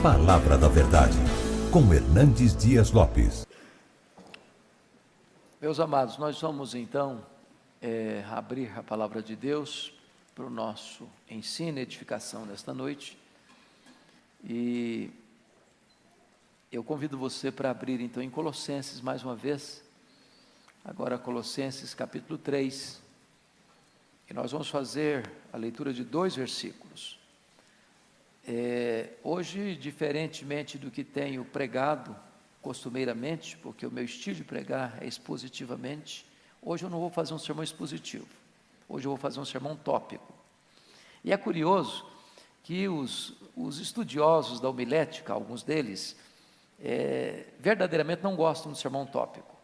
Palavra da Verdade, com Hernandes Dias Lopes. Meus amados, nós vamos então abrir a Palavra de Deus para o nosso ensino e edificação nesta noite. E eu convido você para abrir então em Colossenses mais uma vez, agora Colossenses capítulo 3, e nós vamos fazer a leitura de 2 versículos. Hoje, diferentemente do que tenho pregado costumeiramente, porque o meu estilo de pregar é expositivamente, hoje eu não vou fazer um sermão expositivo, hoje eu vou fazer um sermão tópico. E é curioso que os estudiosos da homilética, alguns deles, verdadeiramente não gostam do sermão tópico.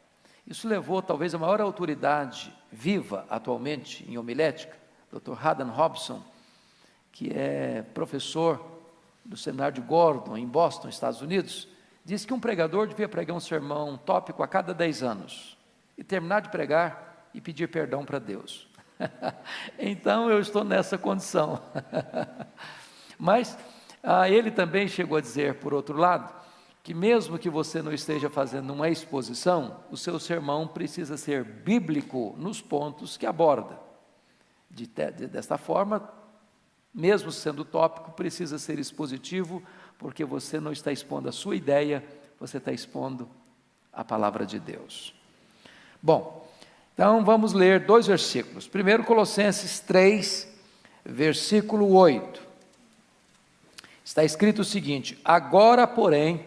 Isso levou talvez a maior autoridade viva atualmente em homilética, Dr. Haddon Robson, que é professor do seminário de Gordon, em Boston, Estados Unidos, disse que um pregador devia pregar um sermão tópico a cada 10 anos, e terminar de pregar e pedir perdão para Deus. Então eu estou nessa condição. Mas ele também chegou a dizer, por outro lado, que mesmo que você não esteja fazendo uma exposição, o seu sermão precisa ser bíblico nos pontos que aborda. Desta forma, mesmo sendo tópico, precisa ser expositivo, porque você não está expondo a sua ideia, você está expondo a palavra de Deus. Bom, então vamos ler 2 versículos. Primeiro, Colossenses 3, versículo 8. Está escrito o seguinte: agora, porém,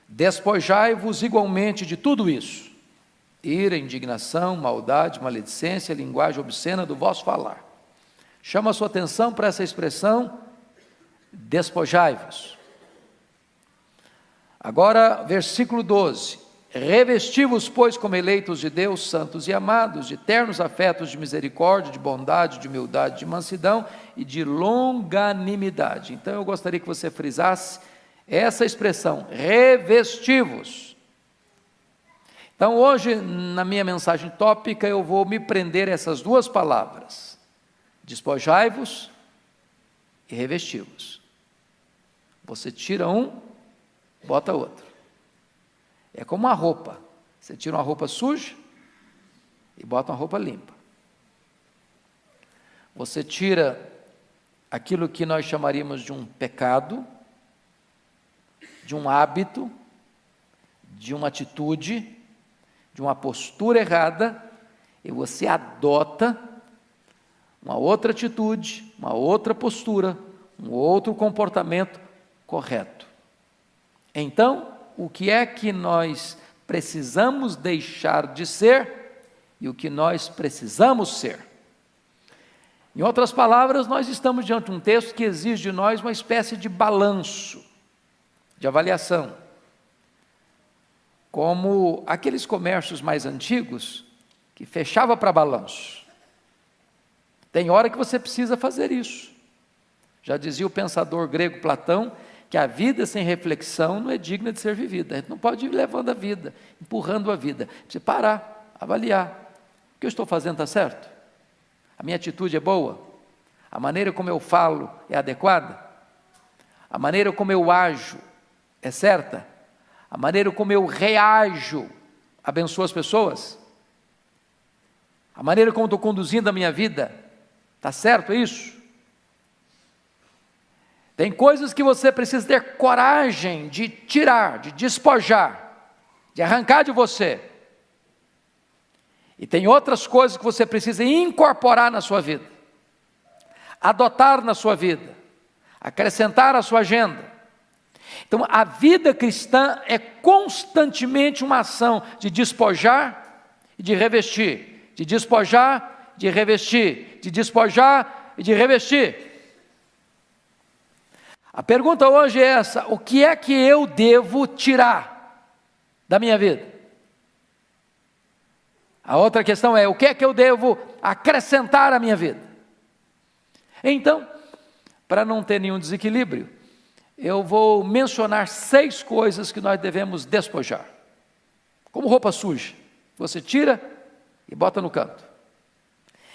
despojai-vos igualmente de tudo isso: ira, indignação, maldade, maledicência, linguagem obscena do vosso falar. Chama a sua atenção para essa expressão, despojai-vos. Agora, versículo 12. Revesti-vos, pois, como eleitos de Deus, santos e amados, de ternos afetos de misericórdia, de bondade, de humildade, de mansidão e de longanimidade. Então, eu gostaria que você frisasse essa expressão, revesti-vos. Então, hoje, na minha mensagem tópica, eu vou me prender a essas 2 palavras. Despojai-vos e revesti-vos. Você tira um, bota outro. É como uma roupa. Você tira uma roupa suja e bota uma roupa limpa. Você tira aquilo que nós chamaríamos de um pecado, de um hábito, de uma atitude, de uma postura errada, e você adota uma outra atitude, uma outra postura, um outro comportamento correto. Então, o que é que nós precisamos deixar de ser e o que nós precisamos ser? Em outras palavras, nós estamos diante de um texto que exige de nós uma espécie de balanço, de avaliação. Como aqueles comércios mais antigos que fechava para balanço. Tem hora que você precisa fazer isso. Já dizia o pensador grego Platão, que a vida sem reflexão não é digna de ser vivida. A gente não pode ir levando a vida, empurrando a vida. Precisa parar, avaliar. O que eu estou fazendo está certo? A minha atitude é boa? A maneira como eu falo é adequada? A maneira como eu ajo é certa? A maneira como eu reajo abençoa as pessoas? A maneira como estou conduzindo a minha vida, está certo isso? Tem coisas que você precisa ter coragem de tirar, de despojar, de arrancar de você. E tem outras coisas que você precisa incorporar na sua vida, adotar na sua vida, acrescentar à sua agenda. Então, a vida cristã é constantemente uma ação de despojar e de revestir, de despojar, de revestir, de despojar e de revestir. A pergunta hoje é essa: o que é que eu devo tirar da minha vida? A outra questão é: o que é que eu devo acrescentar à minha vida? Então, para não ter nenhum desequilíbrio, eu vou mencionar 6 coisas que nós devemos despojar. Como roupa suja, você tira e bota no canto.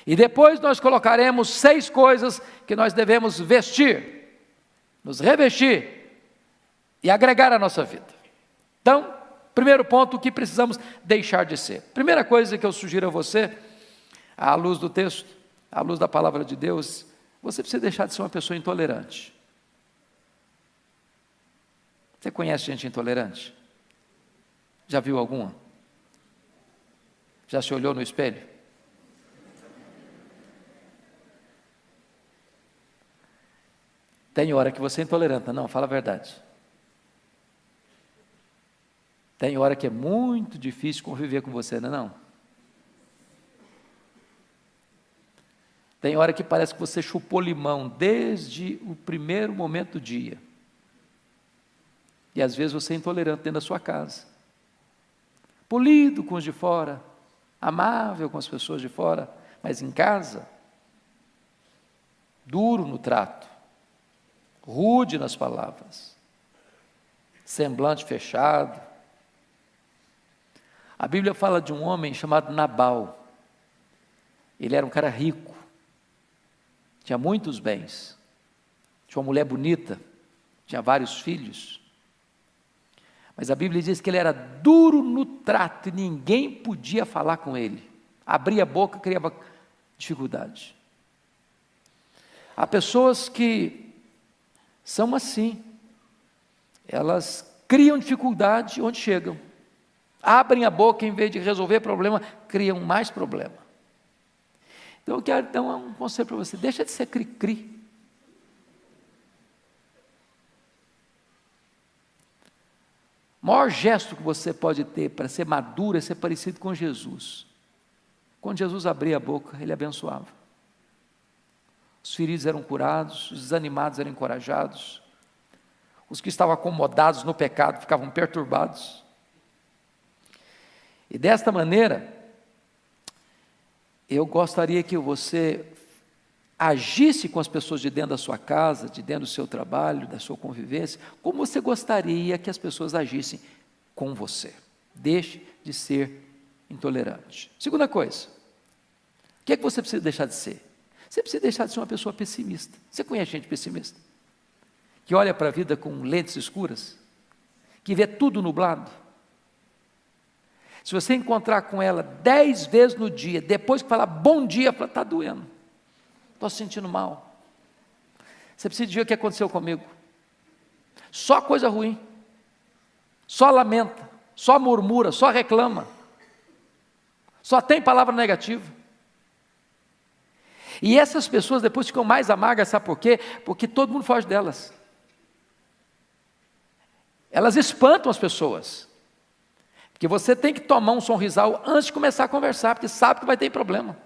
E depois nós colocaremos 6 coisas que nós devemos vestir, nos revestir e agregar à nossa vida. Então, primeiro ponto, o que precisamos deixar de ser. Primeira coisa que eu sugiro a você, à luz do texto, à luz da palavra de Deus, você precisa deixar de ser uma pessoa intolerante. Você conhece gente intolerante? Já viu alguma? Já se olhou no espelho? Tem hora que você é intolerante, não, fala a verdade. Tem hora que é muito difícil conviver com você, não é não? Tem hora que parece que você chupou limão desde o primeiro momento do dia. E às vezes você é intolerante dentro da sua casa. Polido com os de fora, amável com as pessoas de fora, mas em casa, duro no trato, rude nas palavras, semblante fechado. A Bíblia fala de um homem chamado Nabal. Ele era um cara rico, tinha muitos bens, tinha uma mulher bonita, tinha vários filhos. Mas a Bíblia diz que ele era duro no trato e ninguém podia falar com ele. Abria a boca, criava dificuldade. Há pessoas que são assim. Elas criam dificuldade onde chegam. Abrem a boca, em vez de resolver problema, criam mais problema. Então eu quero dar um conselho para você. Deixa de ser cri-cri. O maior gesto que você pode ter para ser maduro é ser parecido com Jesus. Quando Jesus abria a boca, ele abençoava. Os feridos eram curados, os desanimados eram encorajados, os que estavam acomodados no pecado ficavam perturbados. E desta maneira, eu gostaria que você agisse com as pessoas de dentro da sua casa, de dentro do seu trabalho, da sua convivência, como você gostaria que as pessoas agissem com você. Deixe de ser intolerante. Segunda coisa, o que é que você precisa deixar de ser? Você precisa deixar de ser uma pessoa pessimista. Você conhece gente pessimista? Que olha para a vida com lentes escuras? Que vê tudo nublado? Se você encontrar com ela 10 vezes no dia, depois que falar bom dia, fala, está doendo. Estou se sentindo mal. Você precisa dizer o que aconteceu comigo. Só coisa ruim. Só lamenta. Só murmura. Só reclama. Só tem palavra negativa. E essas pessoas depois ficam mais amargas, sabe por quê? Porque todo mundo foge delas. Elas espantam as pessoas. Porque você tem que tomar um sorrisal antes de começar a conversar, porque sabe que vai ter problema.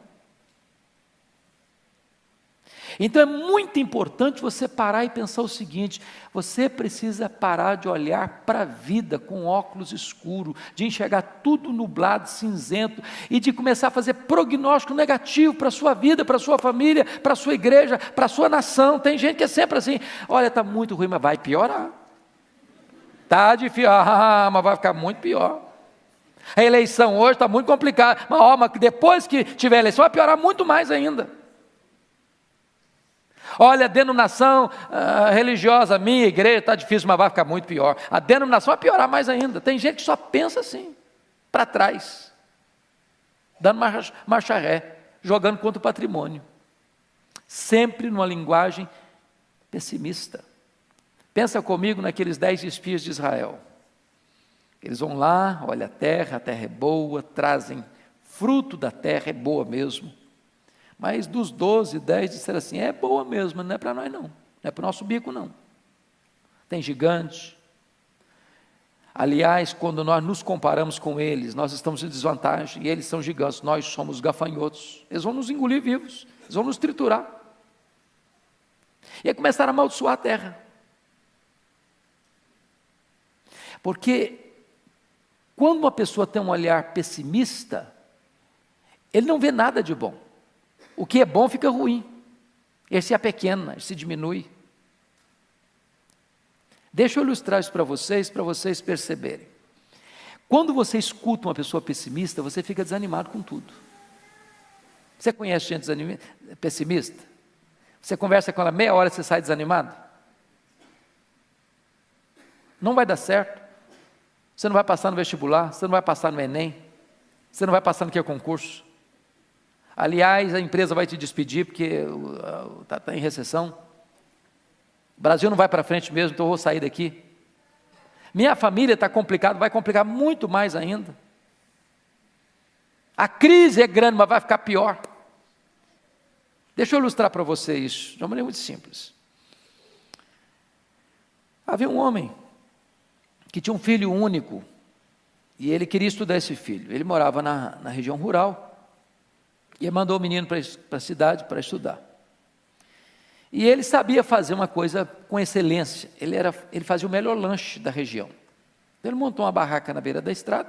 Então é muito importante você parar e pensar o seguinte: você precisa parar de olhar para a vida com óculos escuros, de enxergar tudo nublado, cinzento, e de começar a fazer prognóstico negativo para a sua vida, para a sua família, para a sua igreja, para a sua nação. Tem gente que é sempre assim: olha, está muito ruim, mas vai piorar. Está difícil, mas vai ficar muito pior. A eleição hoje está muito complicada, mas depois que tiver eleição vai piorar muito mais ainda. Olha, a denominação religiosa, minha igreja está difícil, mas vai ficar muito pior. A denominação vai piorar mais ainda. Tem gente que só pensa assim, para trás, dando marcha ré, jogando contra o patrimônio. Sempre numa linguagem pessimista. Pensa comigo naqueles 10 espias de Israel. Eles vão lá, olha a terra é boa, trazem fruto da terra, é boa mesmo. Mas dos 12, 10 disseram assim, é boa mesmo, mas não é para nós não, não é para o nosso bico não. Tem gigante. Aliás, quando nós nos comparamos com eles, nós estamos em desvantagem, e eles são gigantes, nós somos gafanhotos. Eles vão nos engolir vivos, eles vão nos triturar. E aí começaram a amaldiçoar a terra. Porque quando uma pessoa tem um olhar pessimista, ele não vê nada de bom. O que é bom fica ruim. Ele se apequena, ele se diminui. Deixa eu ilustrar isso para vocês perceberem. Quando você escuta uma pessoa pessimista, você fica desanimado com tudo. Você conhece gente pessimista? Você conversa com ela meia hora e você sai desanimado? Não vai dar certo. Você não vai passar no vestibular, você não vai passar no Enem, você não vai passar no que é concurso. Aliás, a empresa vai te despedir porque está em recessão. O Brasil não vai para frente mesmo, então eu vou sair daqui. Minha família está complicada, vai complicar muito mais ainda. A crise é grande, mas vai ficar pior. Deixa eu ilustrar para você isso, de uma maneira muito simples. Havia um homem que tinha um filho único, e ele queria estudar esse filho. Ele morava na região rural, e ele mandou o menino para a cidade para estudar. E ele sabia fazer uma coisa com excelência, ele fazia o melhor lanche da região. Ele montou uma barraca na beira da estrada,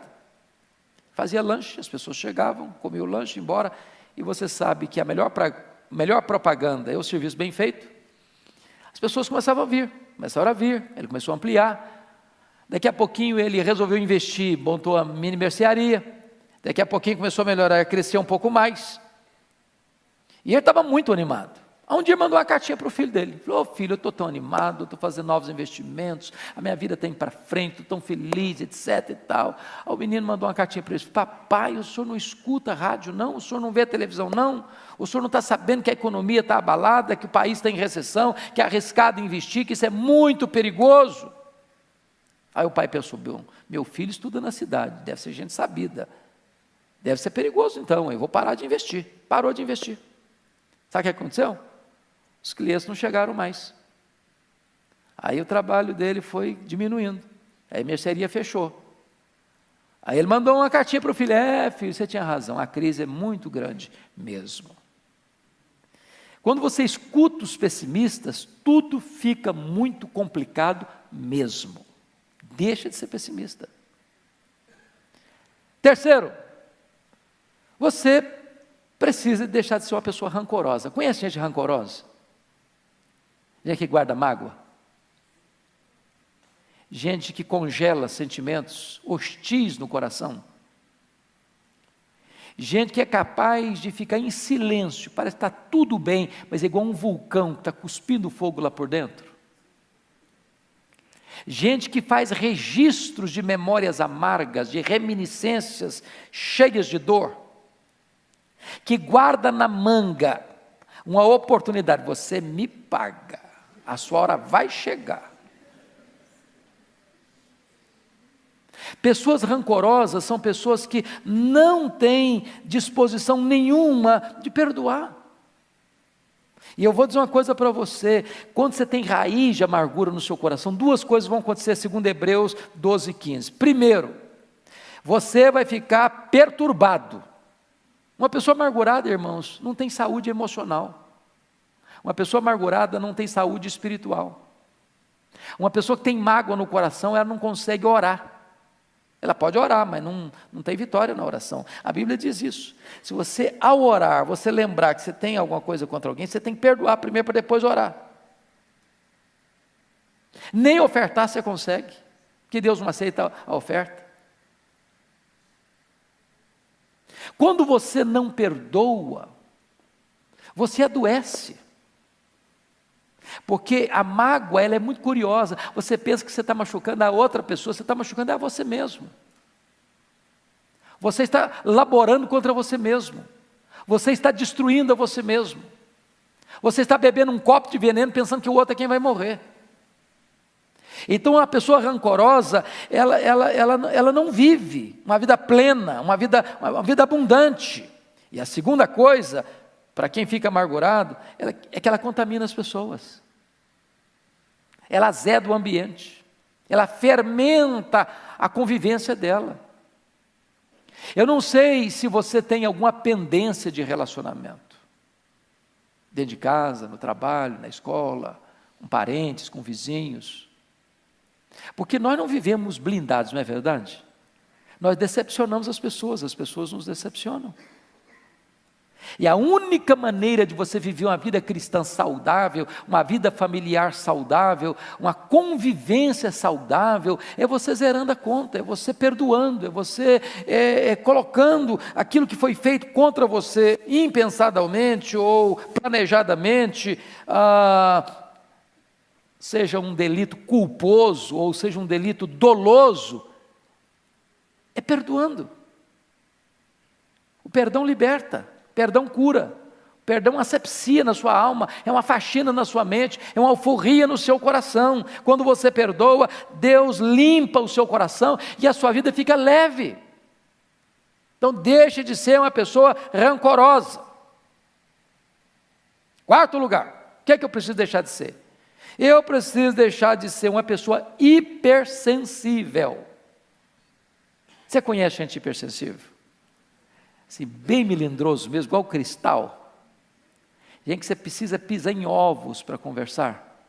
fazia lanche, as pessoas chegavam, comiam o lanche, iam embora, e você sabe que a melhor propaganda é o serviço bem feito. As pessoas começaram a vir, ele começou a ampliar. Daqui a pouquinho ele resolveu investir, montou a mini mercearia. Daqui a pouquinho começou a melhorar, a crescer um pouco mais. E ele estava muito animado. Um dia mandou uma cartinha para o filho dele. Falou: filho, eu estou tão animado, estou fazendo novos investimentos, a minha vida está indo para frente, estou tão feliz, etc e tal. Aí o menino mandou uma cartinha para ele: papai, o senhor não escuta rádio não? O senhor não vê televisão não? O senhor não está sabendo que a economia está abalada, que o país está em recessão, que é arriscado investir, que isso é muito perigoso? Aí o pai pensou: meu filho estuda na cidade, deve ser gente sabida, deve ser perigoso então, eu vou parar de investir. Parou de investir. Sabe o que aconteceu? Os clientes não chegaram mais. Aí o trabalho dele foi diminuindo. Aí a mercearia fechou. Aí ele mandou uma cartinha para o filho: filho, você tinha razão, a crise é muito grande mesmo. Quando você escuta os pessimistas, tudo fica muito complicado mesmo. Deixa de ser pessimista. Terceiro, você precisa deixar de ser uma pessoa rancorosa. Conhece gente rancorosa? Gente que guarda mágoa? Gente que congela sentimentos hostis no coração? Gente que é capaz de ficar em silêncio, parece que está tudo bem, mas é igual um vulcão que está cuspindo fogo lá por dentro. Gente que faz registros de memórias amargas, de reminiscências cheias de dor, que guarda na manga uma oportunidade: você me paga, a sua hora vai chegar. Pessoas rancorosas são pessoas que não têm disposição nenhuma de perdoar. E eu vou dizer uma coisa para você: quando você tem raiz de amargura no seu coração, duas coisas vão acontecer segundo Hebreus 12:15. Primeiro, você vai ficar perturbado. Uma pessoa amargurada, irmãos, não tem saúde emocional. Uma pessoa amargurada não tem saúde espiritual. Uma pessoa que tem mágoa no coração, ela não consegue orar. Ela pode orar, mas não tem vitória na oração. A Bíblia diz isso. Se você, ao orar, você lembrar que você tem alguma coisa contra alguém, você tem que perdoar primeiro para depois orar. Nem ofertar você consegue, porque Deus não aceita a oferta. Quando você não perdoa, você adoece. Porque a mágoa, ela é muito curiosa. Você pensa que você está machucando a outra pessoa, você está machucando a você mesmo. Você está laborando contra você mesmo. Você está destruindo a você mesmo. Você está bebendo um copo de veneno pensando que o outro é quem vai morrer. Então a pessoa rancorosa, ela não vive uma vida plena, uma vida abundante. E a segunda coisa, para quem fica amargurado, é que ela contamina as pessoas. Ela azeda o ambiente. Ela fermenta a convivência dela. Eu não sei se você tem alguma pendência de relacionamento. Dentro de casa, no trabalho, na escola, com parentes, com vizinhos. Porque nós não vivemos blindados, não é verdade? Nós decepcionamos as pessoas nos decepcionam. E a única maneira de você viver uma vida cristã saudável, uma vida familiar saudável, uma convivência saudável, é você zerando a conta, é você perdoando, é você colocando aquilo que foi feito contra você, impensadamente ou planejadamente, seja um delito culposo ou seja um delito doloso, é perdoando. O perdão liberta, o perdão cura, o perdão asepsia na sua alma, é uma faxina na sua mente, é uma alforria no seu coração. Quando você perdoa, Deus limpa o seu coração e a sua vida fica leve. Então deixe de ser uma pessoa rancorosa. Quarto lugar, o que é que eu preciso deixar de ser? Eu preciso deixar de ser uma pessoa hipersensível. Você conhece gente hipersensível? Assim, bem melindroso mesmo, igual cristal. Gente que você precisa pisar em ovos para conversar.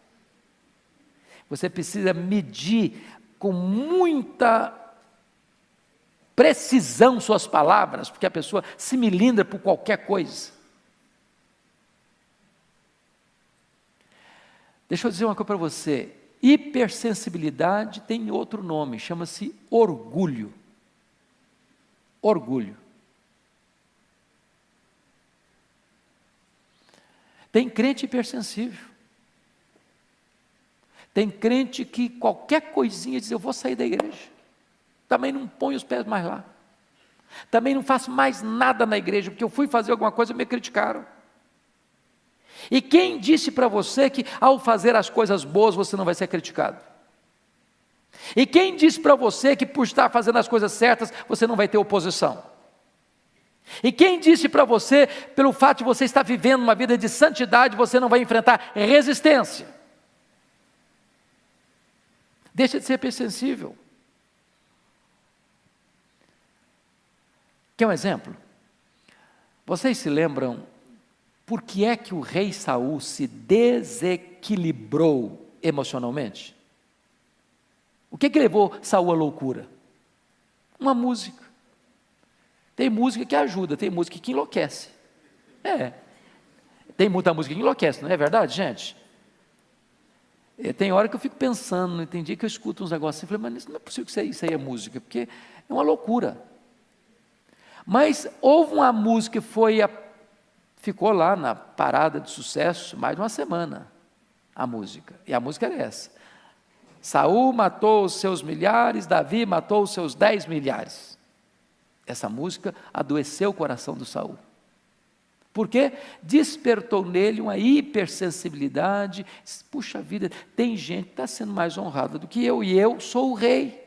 Você precisa medir com muita precisão suas palavras, porque a pessoa se melindra por qualquer coisa. Deixa eu dizer uma coisa para você, hipersensibilidade tem outro nome, chama-se orgulho. Orgulho. Tem crente hipersensível. Tem crente que qualquer coisinha diz, eu vou sair da igreja. Também não ponho os pés mais lá. Também não faço mais nada na igreja, porque eu fui fazer alguma coisa e me criticaram. E quem disse para você que ao fazer as coisas boas você não vai ser criticado? E quem disse para você que por estar fazendo as coisas certas você não vai ter oposição? E quem disse para você, pelo fato de você estar vivendo uma vida de santidade, você não vai enfrentar resistência? Deixa de ser hipersensível. Quer um exemplo? Vocês se lembram por que é que o rei Saul se desequilibrou emocionalmente? O que levou Saul à loucura? Uma música. Tem música que ajuda, tem música que enlouquece. Tem muita música que enlouquece, não é verdade, gente? Tem hora que eu fico pensando, tem dia que eu escuto uns negócios assim, eu falei, mas não é possível que isso aí é música, porque é uma loucura. Mas houve uma música que ficou lá na parada de sucesso mais de uma semana, a música, e a música era essa: Saul matou os seus milhares, Davi matou os seus 10 milhares. Essa música adoeceu o coração do Saul. Por quê? Despertou nele uma hipersensibilidade. Puxa vida, tem gente que está sendo mais honrada do que eu, e eu sou o rei.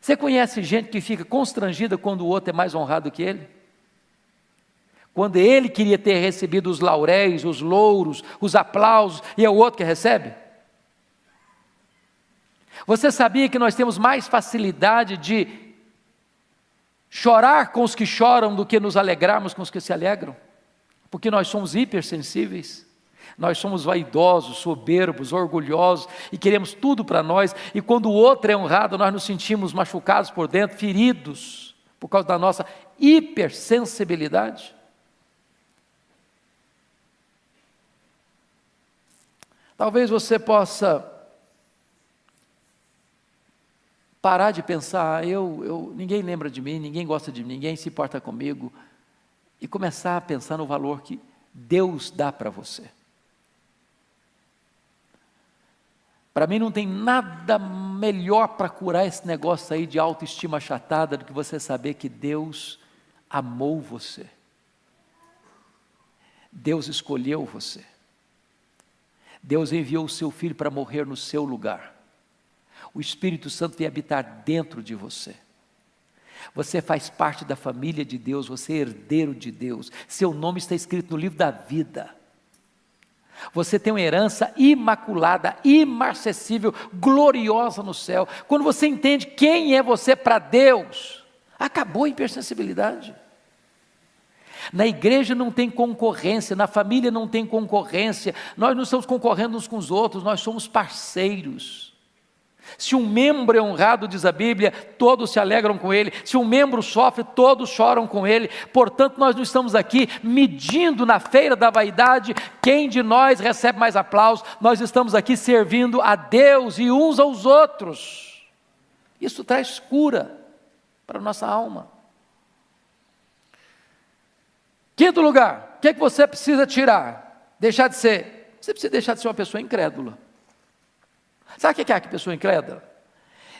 Você conhece gente que fica constrangida quando o outro é mais honrado que ele? Quando ele queria ter recebido os lauréis, os louros, os aplausos, e é o outro que recebe? Você sabia que nós temos mais facilidade de chorar com os que choram do que nos alegrarmos com os que se alegram? Porque nós somos hipersensíveis, nós somos vaidosos, soberbos, orgulhosos e queremos tudo para nós, e quando o outro é honrado, nós nos sentimos machucados por dentro, feridos, por causa da nossa hipersensibilidade. Talvez você possa parar de pensar, ninguém lembra de mim, ninguém gosta de mim, ninguém se importa comigo, e começar a pensar no valor que Deus dá para você. Para mim não tem nada melhor para curar esse negócio aí de autoestima achatada do que você saber que Deus amou você. Deus escolheu você. Deus enviou o seu Filho para morrer no seu lugar. O Espírito Santo vem habitar dentro de você. Você faz parte da família de Deus, você é herdeiro de Deus. Seu nome está escrito no livro da vida. Você tem uma herança imaculada, imarcessível, gloriosa no céu. Quando você entende quem é você para Deus, acabou a hipersensibilidade. Na igreja não tem concorrência, na família não tem concorrência, nós não estamos concorrendo uns com os outros, nós somos parceiros. Se um membro é honrado, diz a Bíblia, todos se alegram com ele. Se um membro sofre, todos choram com ele. Portanto, nós não estamos aqui medindo na feira da vaidade quem de nós recebe mais aplausos. Nós estamos aqui servindo a Deus e uns aos outros. Isso traz cura para a nossa alma. Quinto lugar, o que é que você precisa tirar? Deixar de ser Você precisa deixar de ser uma pessoa incrédula. Sabe o que é a pessoa incrédula?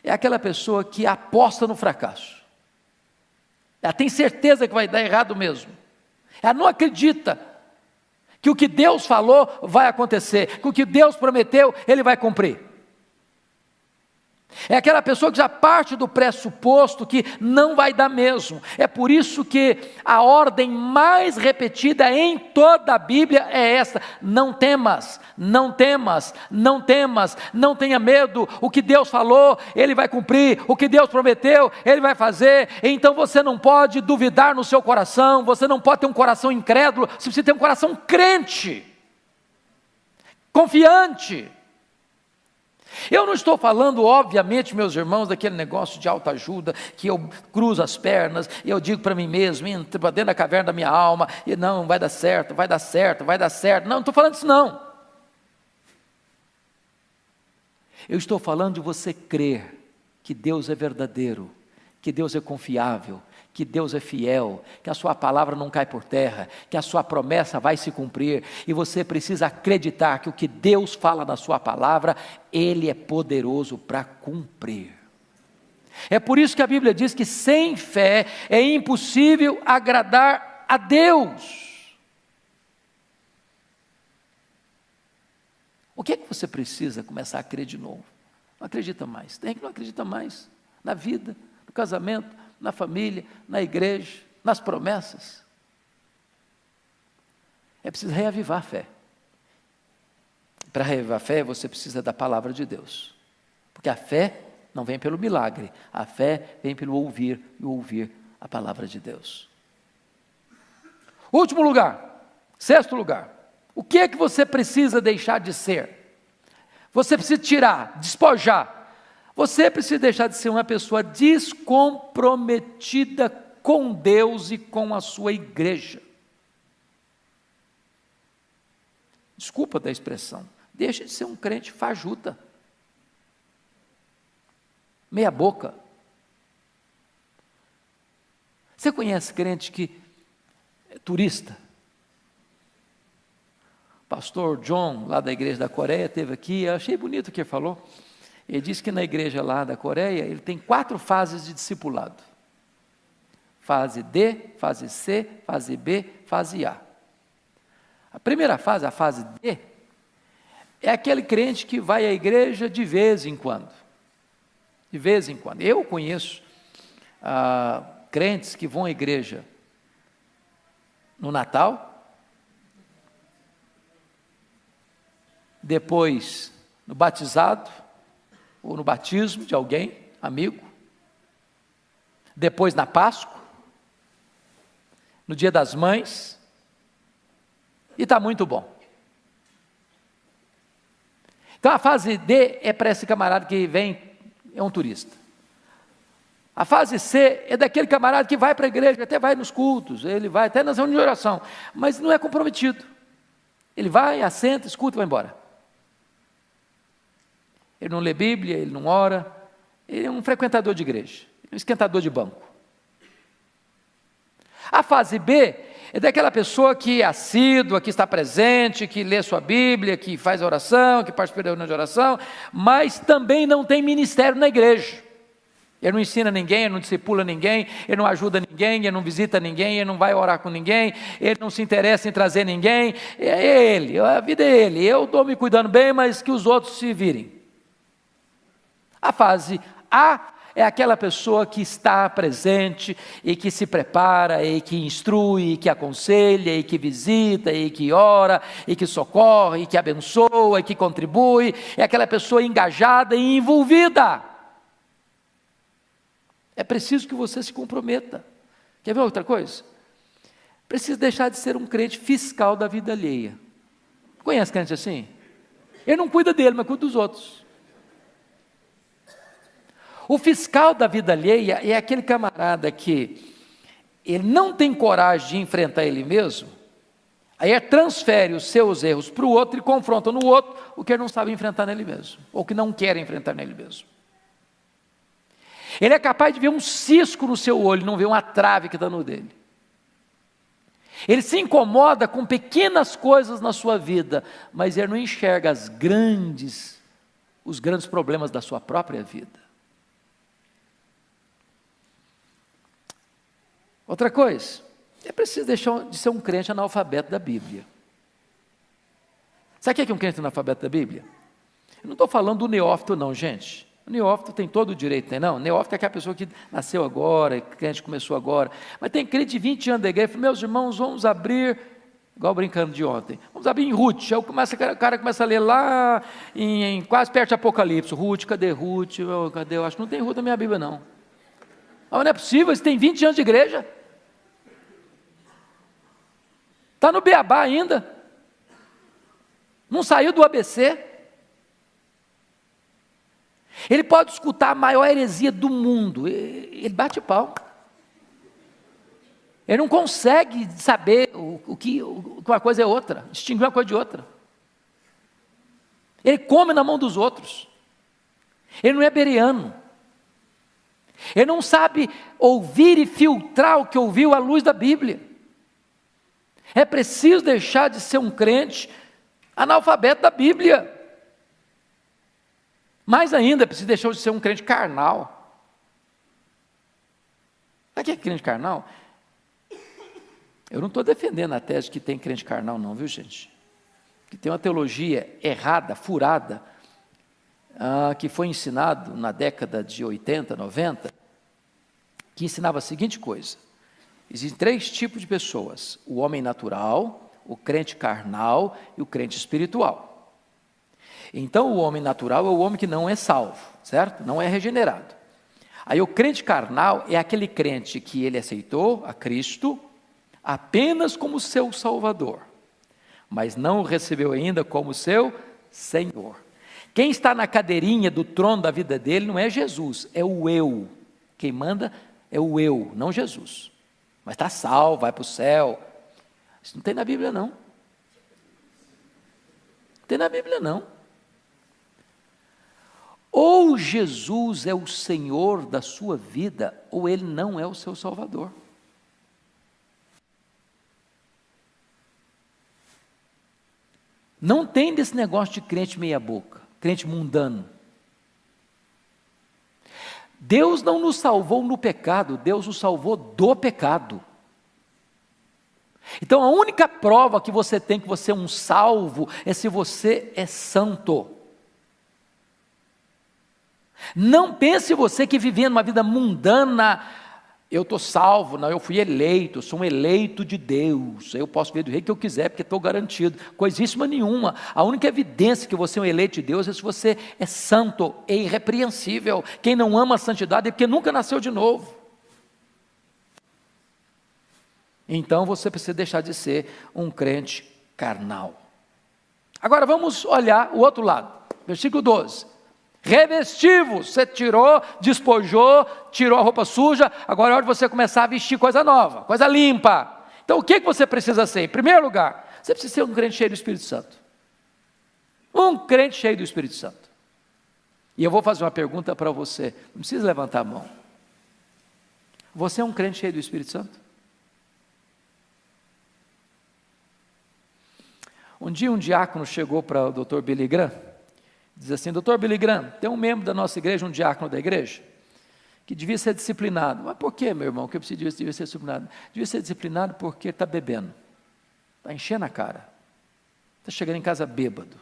É aquela pessoa que aposta no fracasso. Ela tem certeza que vai dar errado mesmo. Ela não acredita que o que Deus falou vai acontecer, que o que Deus prometeu, Ele vai cumprir. É aquela pessoa que já parte do pressuposto que não vai dar mesmo. É por isso que a ordem mais repetida em toda a Bíblia é essa: não temas, não temas, não temas, não tenha medo. O que Deus falou, Ele vai cumprir. O que Deus prometeu, Ele vai fazer. Então você não pode duvidar no seu coração, você não pode ter um coração incrédulo, você precisa ter um coração crente, confiante. Eu não estou falando, obviamente, meus irmãos, daquele negócio de autoajuda, que eu cruzo as pernas, e eu digo para mim mesmo, entra para dentro da caverna da minha alma, e não, vai dar certo, vai dar certo, vai dar certo. Não estou falando disso não. Eu estou falando de você crer que Deus é verdadeiro, que Deus é confiável, que Deus é fiel, que a sua palavra não cai por terra, que a sua promessa vai se cumprir, e você precisa acreditar que o que Deus fala na sua palavra, Ele é poderoso para cumprir. É por isso que a Bíblia diz que sem fé é impossível agradar a Deus. O que é que você precisa começar a crer de novo? Não acredita mais, tem que não acredita mais, na vida, no casamento, na família, na igreja, nas promessas. É preciso reavivar a fé. Para reavivar a fé, você precisa da palavra de Deus. Porque a fé não vem pelo milagre, a fé vem pelo ouvir e ouvir a palavra de Deus. Último lugar, sexto lugar. O que é que você precisa deixar de ser? Você precisa tirar, despojar. Você precisa deixar de ser uma pessoa descomprometida com Deus e com a sua igreja. Desculpa da expressão, deixa de ser um crente fajuta, meia boca. Você conhece crente que é turista? O pastor John, lá da igreja da Coreia, esteve aqui, eu achei bonito o que ele falou. Ele disse que na igreja lá da Coreia, ele tem 4 fases de discipulado. Fase D, fase C, fase B, fase A. A primeira fase, a fase D, é aquele crente que vai à igreja de vez em quando. De vez em quando. Eu conheço crentes que vão à igreja no Natal, depois no batizado, ou no batismo de alguém, amigo, depois na Páscoa, no Dia das Mães, e está muito bom. Então a fase D é para esse camarada que vem, é um turista. A fase C é daquele camarada que vai para a igreja, até vai nos cultos, ele vai até nas reuniões de oração, mas não é comprometido. Ele vai, assenta, escuta e vai embora. Ele não lê Bíblia, ele não ora, ele é um frequentador de igreja, um esquentador de banco. A fase B é daquela pessoa que é assídua, que está presente, que lê sua Bíblia, que faz oração, que participa da reunião de oração, mas também não tem ministério na igreja. Ele não ensina ninguém, ele não discipula ninguém, ele não ajuda ninguém, ele não visita ninguém, ele não vai orar com ninguém, ele não se interessa em trazer ninguém. É ele, a vida é ele, eu estou me cuidando bem, mas que os outros se virem. A fase A é aquela pessoa que está presente e que se prepara, e que instrui, e que aconselha, e que visita, e que ora, e que socorre, e que abençoa, e que contribui. É aquela pessoa engajada e envolvida. É preciso que você se comprometa. Quer ver outra coisa? Precisa deixar de ser um crente fiscal da vida alheia. Conhece crente assim? Ele não cuida dele, mas cuida dos outros. O fiscal da vida alheia é aquele camarada que ele não tem coragem de enfrentar ele mesmo, aí transfere os seus erros para o outro e confronta no outro o que ele não sabe enfrentar nele mesmo, ou que não quer enfrentar nele mesmo. Ele é capaz de ver um cisco no seu olho, não ver uma trave que está no dele. Ele se incomoda com pequenas coisas na sua vida, mas ele não enxerga os grandes problemas da sua própria vida. Outra coisa, é preciso deixar de ser um crente analfabeto da Bíblia. Sabe o que é um crente analfabeto da Bíblia? Eu não estou falando do neófito não, gente. O neófito tem todo o direito, tem não? O neófito é aquela pessoa que nasceu agora, que crente começou agora. Mas tem crente de 20 anos da igreja, meus irmãos, vamos abrir, igual brincando de ontem, vamos abrir em Ruth. Aí o cara começa a ler lá, quase perto de Apocalipse. Ruth, cadê Ruth? Cadê? Eu acho que não tem Ruth na minha Bíblia, não. Mas não é possível, você tem 20 anos de igreja. Está no beabá ainda. Não saiu do ABC. Ele pode escutar a maior heresia do mundo, ele bate pau. Ele não consegue saber o que uma coisa é outra, distinguir uma coisa de outra. Ele come na mão dos outros. Ele não é bereano. Ele não sabe ouvir e filtrar o que ouviu à luz da Bíblia. É preciso deixar de ser um crente analfabeto da Bíblia. Mais ainda, é preciso deixar de ser um crente carnal. Sabe o que é crente carnal? Eu não estou defendendo a tese que tem crente carnal não, viu gente? Que tem uma teologia errada, furada, que foi ensinado na década de 80, 90, que ensinava a seguinte coisa: existem 3 tipos de pessoas: o homem natural, o crente carnal e o crente espiritual. Então o homem natural é o homem que não é salvo, certo? Não é regenerado. Aí o crente carnal é aquele crente que ele aceitou a Cristo apenas como seu Salvador, mas não o recebeu ainda como seu Senhor. Quem está na cadeirinha do trono da vida dele não é Jesus, é o eu. Quem manda é o eu, não Jesus. Mas está salvo, vai para o céu. Isso não tem na Bíblia não. Não tem na Bíblia não. Ou Jesus é o Senhor da sua vida, ou Ele não é o seu Salvador. Não tem desse negócio de crente meia boca, crente mundano. Deus não nos salvou no pecado, Deus nos salvou do pecado. Então a única prova que você tem que você é um salvo é se você é santo. Não pense você que vivendo uma vida mundana, eu estou salvo, não, eu fui eleito, eu sou um eleito de Deus, eu posso ver do rei que eu quiser, porque estou garantido, coisíssima nenhuma. A única evidência que você é um eleito de Deus é se você é santo, é irrepreensível. Quem não ama a santidade é porque nunca nasceu de novo. Então você precisa deixar de ser um crente carnal. Agora vamos olhar o outro lado, versículo 12. Revestivos, você tirou, despojou, tirou a roupa suja, agora é hora de você começar a vestir coisa nova, coisa limpa. Então o que você precisa ser? Em primeiro lugar, você precisa ser um crente cheio do Espírito Santo. Um crente cheio do Espírito Santo. E eu vou fazer uma pergunta para você, não precisa levantar a mão. Você é um crente cheio do Espírito Santo? Um dia um diácono chegou para o Dr. Billy Graham, diz assim: Dr. Billy Graham, tem um membro da nossa igreja, um diácono da igreja, que devia ser disciplinado. Mas por que, meu irmão, que eu devia ser disciplinado? Devia ser disciplinado porque está bebendo, está enchendo a cara, está chegando em casa bêbado.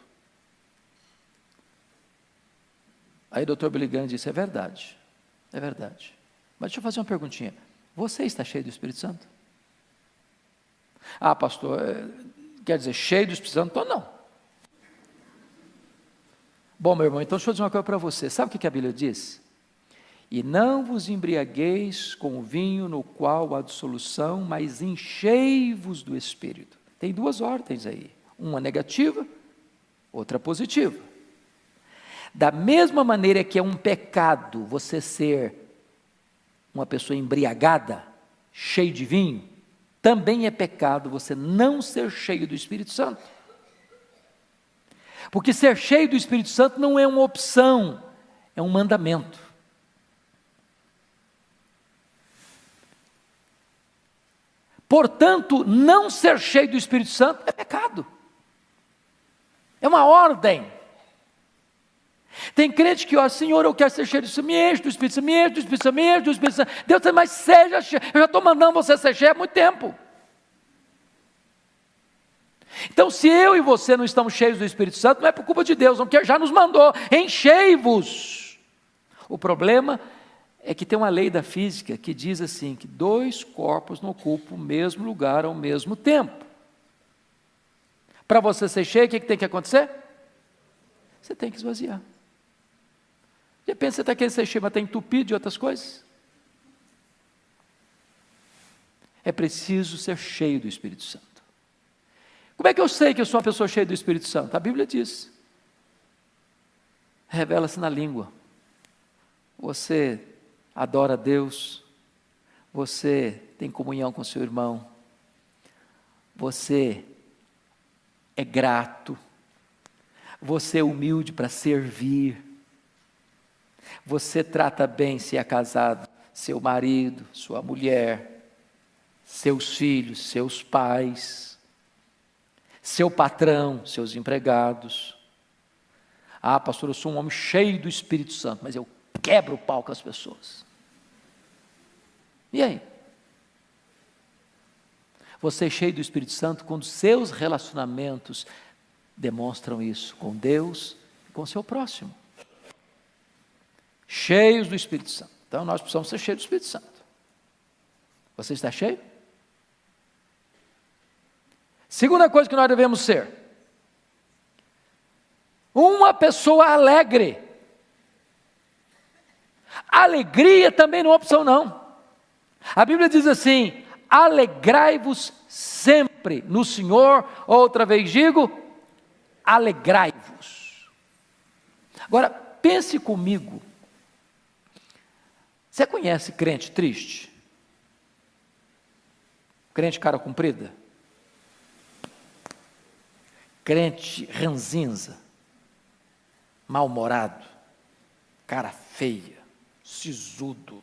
Aí o Dr. Billy Graham disse: é verdade, mas deixa eu fazer uma perguntinha, você está cheio do Espírito Santo? Ah, pastor, quer dizer, cheio do Espírito Santo? Estou não. Bom, meu irmão, então deixa eu dizer uma coisa para você. Sabe o que a Bíblia diz? E não vos embriagueis com o vinho no qual há dissolução, mas enchei-vos do Espírito. Tem 2 ordens aí. Uma negativa, outra positiva. Da mesma maneira que é um pecado você ser uma pessoa embriagada, cheio de vinho, também é pecado você não ser cheio do Espírito Santo. Porque ser cheio do Espírito Santo não é uma opção, é um mandamento. Portanto, não ser cheio do Espírito Santo é pecado. É uma ordem. Tem crente que, ó, Senhor, eu quero ser cheio do Espírito Santo, me enche do Espírito Santo, me enche do Espírito Santo, me enche do Espírito Santo. Deus diz, mas seja cheio. Eu já estou mandando você ser cheio há muito tempo. Então, se eu e você não estamos cheios do Espírito Santo, não é por culpa de Deus, não, porque já nos mandou, enchei-vos. O problema é que tem uma lei da física que diz assim, que 2 corpos não ocupam o mesmo lugar ao mesmo tempo. Para você ser cheio, o que tem que acontecer? Você tem que esvaziar. De repente você está querendo ser cheio, mas está entupido de outras coisas. É preciso ser cheio do Espírito Santo. Como é que eu sei que eu sou uma pessoa cheia do Espírito Santo? A Bíblia diz. Revela-se na língua. Você adora a Deus. Você tem comunhão com seu irmão. Você é grato. Você é humilde para servir. Você trata bem, se é casado, seu marido, sua mulher, seus filhos, seus pais, seu patrão, seus empregados. Ah, pastor, eu sou um homem cheio do Espírito Santo, mas eu quebro o pau com as pessoas. E aí? Você é cheio do Espírito Santo quando seus relacionamentos demonstram isso com Deus e com seu próximo. Cheios do Espírito Santo. Então nós precisamos ser cheios do Espírito Santo. Você está cheio? Segunda coisa que nós devemos ser: uma pessoa alegre. Alegria também não é opção não. A Bíblia diz assim: alegrai-vos sempre no Senhor. Outra vez digo, alegrai-vos. Agora, pense comigo. Você conhece crente triste? Crente cara comprida? Crente ranzinza? Mal-humorado? Cara feia? Sisudo?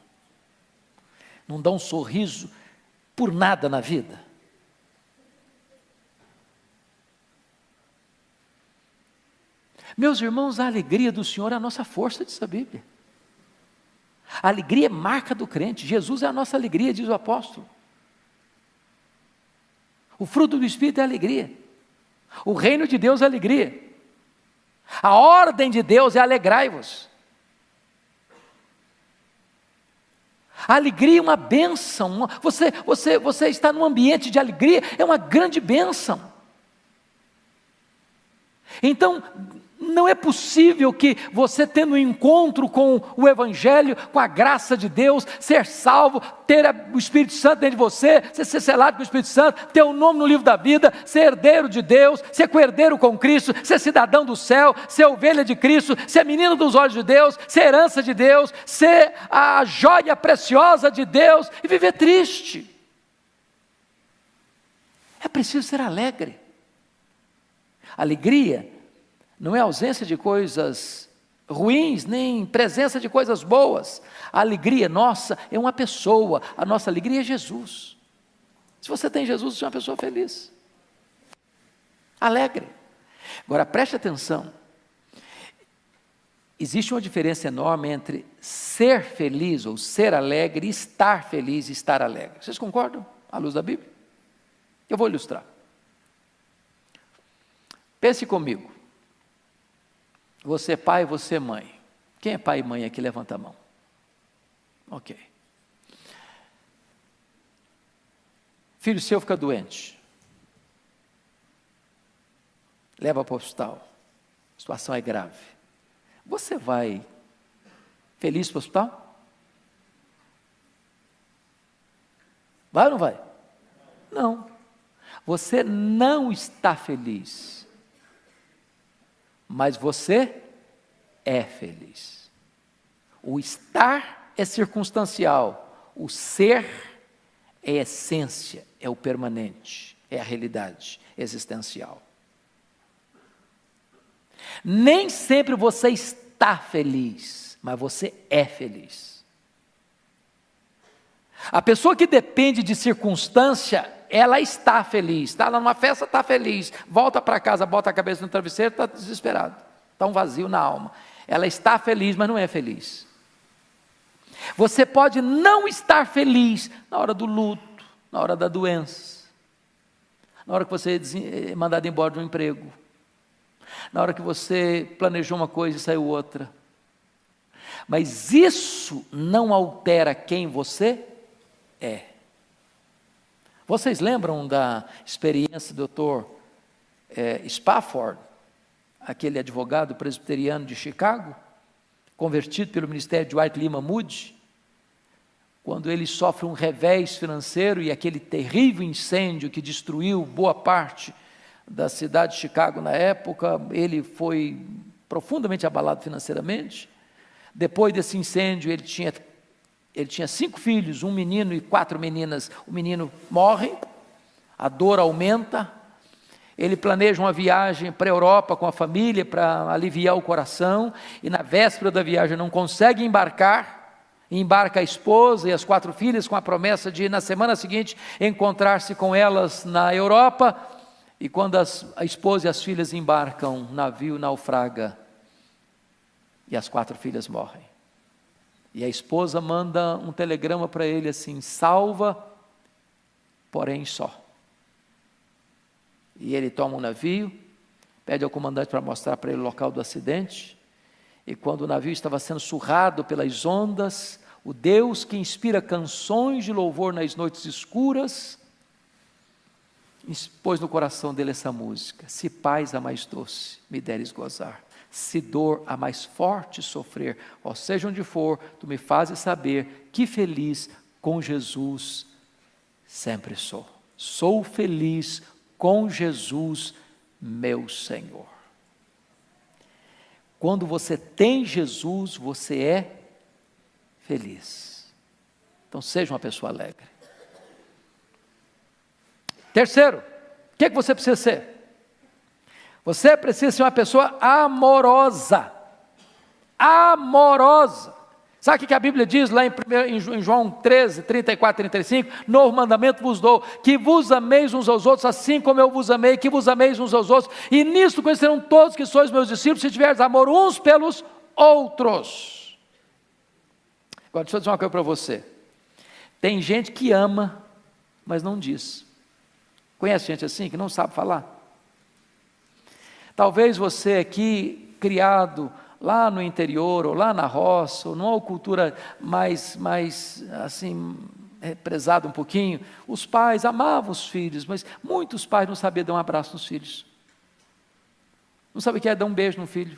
Não dá um sorriso por nada na vida? Meus irmãos, a alegria do Senhor é a nossa força, diz a Bíblia. A alegria é marca do crente. Jesus é a nossa alegria, diz o apóstolo. O fruto do Espírito é alegria. O reino de Deus é alegria. A ordem de Deus é alegrai-vos. A alegria é uma bênção. Você está num ambiente de alegria, é uma grande bênção. Então, não é possível que você, tendo um encontro com o Evangelho, com a graça de Deus, ser salvo, ter o Espírito Santo dentro de você, ser selado com o Espírito Santo, ter o nome no livro da vida, ser herdeiro de Deus, ser coerdeiro com Cristo, ser cidadão do céu, ser ovelha de Cristo, ser menino dos olhos de Deus, ser herança de Deus, ser a joia preciosa de Deus e viver triste. É preciso ser alegre. Alegria não é ausência de coisas ruins, nem presença de coisas boas. A alegria nossa é uma pessoa. A nossa alegria é Jesus. Se você tem Jesus, você é uma pessoa feliz, alegre. Agora preste atenção. Existe uma diferença enorme entre ser feliz ou ser alegre e estar feliz e estar alegre. Vocês concordam? À luz da Bíblia? Eu vou ilustrar. Pense comigo. Você é pai, você é mãe. Quem é pai e mãe aqui? Levanta a mão. Ok. Filho seu fica doente. Leva para o hospital. A situação é grave. Você vai feliz para o hospital? Vai ou não vai? Não. Você não está feliz. Mas você é feliz. O estar é circunstancial. O ser é essência, é o permanente, é a realidade existencial. Nem sempre você está feliz, mas você é feliz. A pessoa que depende de circunstância ela está feliz, está lá numa festa, está feliz, volta para casa, bota a cabeça no travesseiro, está desesperado, está um vazio na alma. Ela está feliz, mas não é feliz. Você pode não estar feliz na hora do luto, na hora da doença, na hora que você é mandado embora de um emprego, na hora que você planejou uma coisa e saiu outra. Mas isso não altera quem você é. Vocês lembram da experiência do Dr. Spafford, aquele advogado presbiteriano de Chicago, convertido pelo ministério de Dwight Lyman Moody, quando ele sofre um revés financeiro e aquele terrível incêndio que destruiu boa parte da cidade de Chicago na época, ele foi profundamente abalado financeiramente. Depois desse incêndio, ele tinha 5 filhos, um menino e 4 meninas. O menino morre, a dor aumenta, ele planeja uma viagem para a Europa com a família para aliviar o coração, e na véspera da viagem não consegue embarcar, embarca a esposa e as 4 filhas com a promessa de, na semana seguinte, encontrar-se com elas na Europa, e quando a esposa e as filhas embarcam, o navio naufraga, e as 4 filhas morrem. E a esposa manda um telegrama para ele assim: salva, porém só. E ele toma um navio, pede ao comandante para mostrar para ele o local do acidente, e quando o navio estava sendo surrado pelas ondas, o Deus que inspira canções de louvor nas noites escuras, pôs no coração dele essa música: se paz a mais doce me deres gozar, se dor a mais forte sofrer, ó seja onde for, tu me fazes saber que feliz com Jesus sempre sou. Sou feliz com Jesus, meu Senhor. Quando você tem Jesus, você é feliz. Então seja uma pessoa alegre. Terceiro, o que você precisa ser? Você precisa ser uma pessoa amorosa. Amorosa. Sabe o que a Bíblia diz lá em João 13, 34, 35? Novo mandamento vos dou, que vos ameis uns aos outros, assim como eu vos amei, que vos ameis uns aos outros. E nisto conhecerão todos que sois meus discípulos, se tiverdes amor uns pelos outros. Agora deixa eu dizer uma coisa para você. Tem gente que ama, mas não diz. Conhece gente assim, que não sabe falar? Talvez você aqui, criado lá no interior, ou lá na roça, ou numa cultura mais assim, prezada um pouquinho, os pais amavam os filhos, mas muitos pais não sabiam dar um abraço nos filhos. Não sabiam o que é dar um beijo no filho.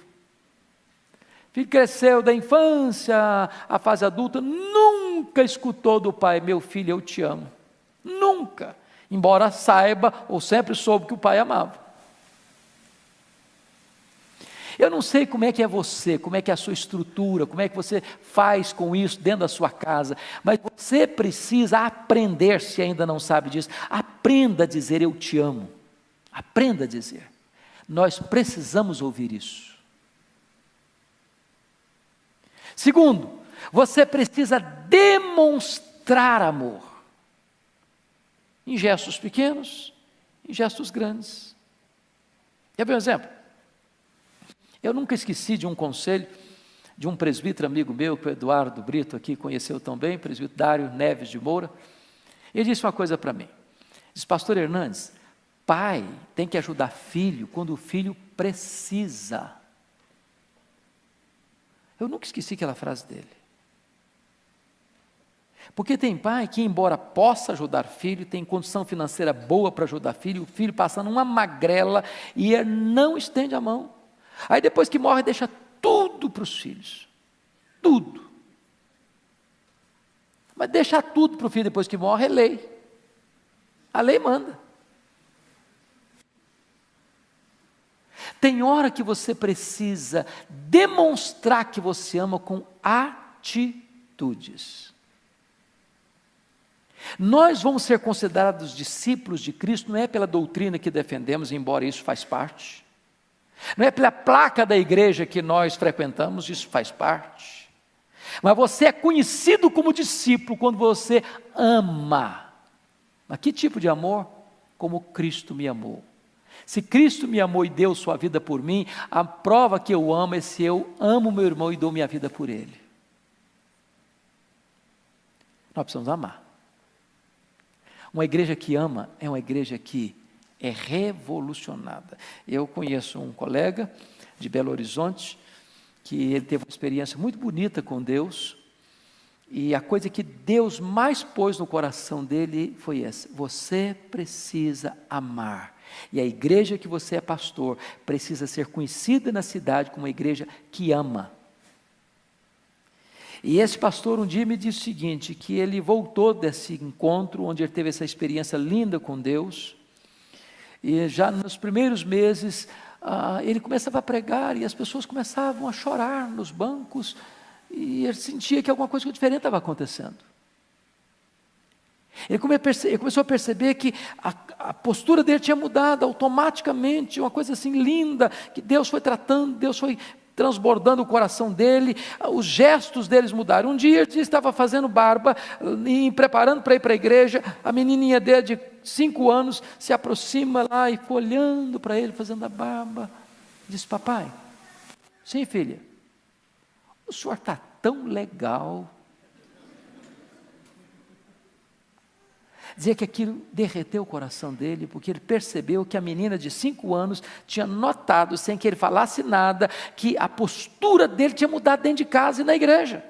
O filho cresceu da infância à fase adulta, nunca escutou do pai: meu filho, eu te amo. Nunca. Embora saiba, ou sempre soube que o pai amava. Eu não sei como é que é você, como é que é a sua estrutura, como é que você faz com isso dentro da sua casa, mas você precisa aprender, se ainda não sabe disso, aprenda a dizer eu te amo, aprenda a dizer. Nós precisamos ouvir isso. Segundo, você precisa demonstrar amor, em gestos pequenos, em gestos grandes. Quer ver um exemplo? Eu nunca esqueci de um conselho de um presbítero amigo meu, que o Eduardo Brito aqui conheceu tão bem, presbítero Dário Neves de Moura. Ele disse uma coisa para mim. Diz: pastor Hernandes, pai tem que ajudar filho quando o filho precisa. Eu nunca esqueci aquela frase dele. Porque tem pai que, embora possa ajudar filho, tem condição financeira boa para ajudar filho, o filho passando uma magrela e ele não estende a mão. Aí depois que morre, deixa tudo para os filhos. Tudo. Mas deixar tudo para o filho depois que morre é lei. A lei manda. Tem hora que você precisa demonstrar que você ama com atitudes. Nós vamos ser considerados discípulos de Cristo, não é pela doutrina que defendemos, embora isso faz parte. Não é pela placa da igreja que nós frequentamos, isso faz parte. Mas você é conhecido como discípulo quando você ama. Mas que tipo de amor? Como Cristo me amou. Se Cristo me amou e deu sua vida por mim, a prova que eu amo é se eu amo meu irmão e dou minha vida por ele. Nós precisamos amar. Uma igreja que ama é uma igreja que é revolucionada. Eu conheço um colega de Belo Horizonte, que ele teve uma experiência muito bonita com Deus, e a coisa que Deus mais pôs no coração dele foi essa: você precisa amar. E a igreja que você é pastor precisa ser conhecida na cidade como uma igreja que ama. E esse pastor um dia me disse o seguinte, que ele voltou desse encontro, onde ele teve essa experiência linda com Deus, e já nos primeiros meses, ele começava a pregar, e as pessoas começavam a chorar nos bancos, e ele sentia que alguma coisa diferente estava acontecendo. Ele começou a perceber que a postura dele tinha mudado automaticamente, uma coisa assim linda, que Deus foi tratando, Deus foi transbordando o coração dele, os gestos deles mudaram. Um dia ele estava fazendo barba, e preparando para ir para a igreja, a menininha dele de 5 anos se aproxima lá e ficou olhando para ele, fazendo a barba, disse: papai, sim filha, o senhor está tão legal. Dizia que aquilo derreteu o coração dele, porque ele percebeu que a menina de 5 anos tinha notado, sem que ele falasse nada, que a postura dele tinha mudado dentro de casa e na igreja.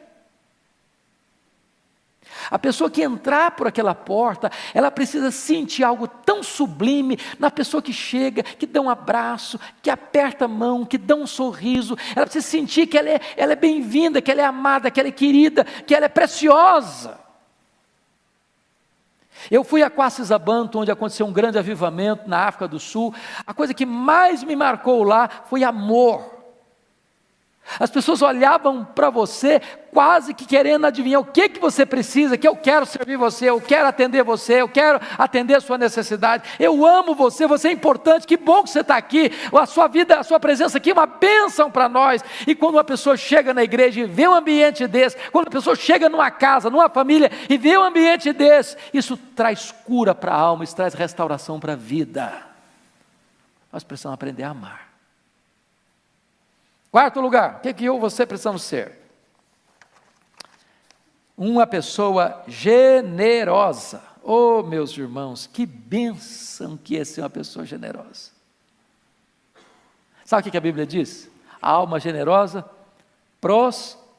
A pessoa que entrar por aquela porta, ela precisa sentir algo tão sublime na pessoa que chega, que dá um abraço, que aperta a mão, que dá um sorriso. Ela precisa sentir que ela é bem-vinda, que ela é amada, que ela é querida, que ela é preciosa. Eu fui a Quacisabanto, onde aconteceu um grande avivamento na África do Sul. A coisa que mais me marcou lá foi amor. As pessoas olhavam para você quase que querendo adivinhar o que você precisa, que eu quero servir você, eu quero atender você, eu quero atender a sua necessidade, eu amo você, você é importante, que bom que você está aqui, a sua vida, a sua presença aqui é uma bênção para nós. E quando uma pessoa chega na igreja e vê um ambiente desse, quando a pessoa chega numa casa, numa família e vê um ambiente desse, isso traz cura para a alma, isso traz restauração para a vida. Nós precisamos aprender a amar. Quarto lugar, o que eu e você precisamos ser? Uma pessoa generosa. Oh, meus irmãos, que bênção que é ser uma pessoa generosa. Sabe o que a Bíblia diz? A alma generosa prosperará.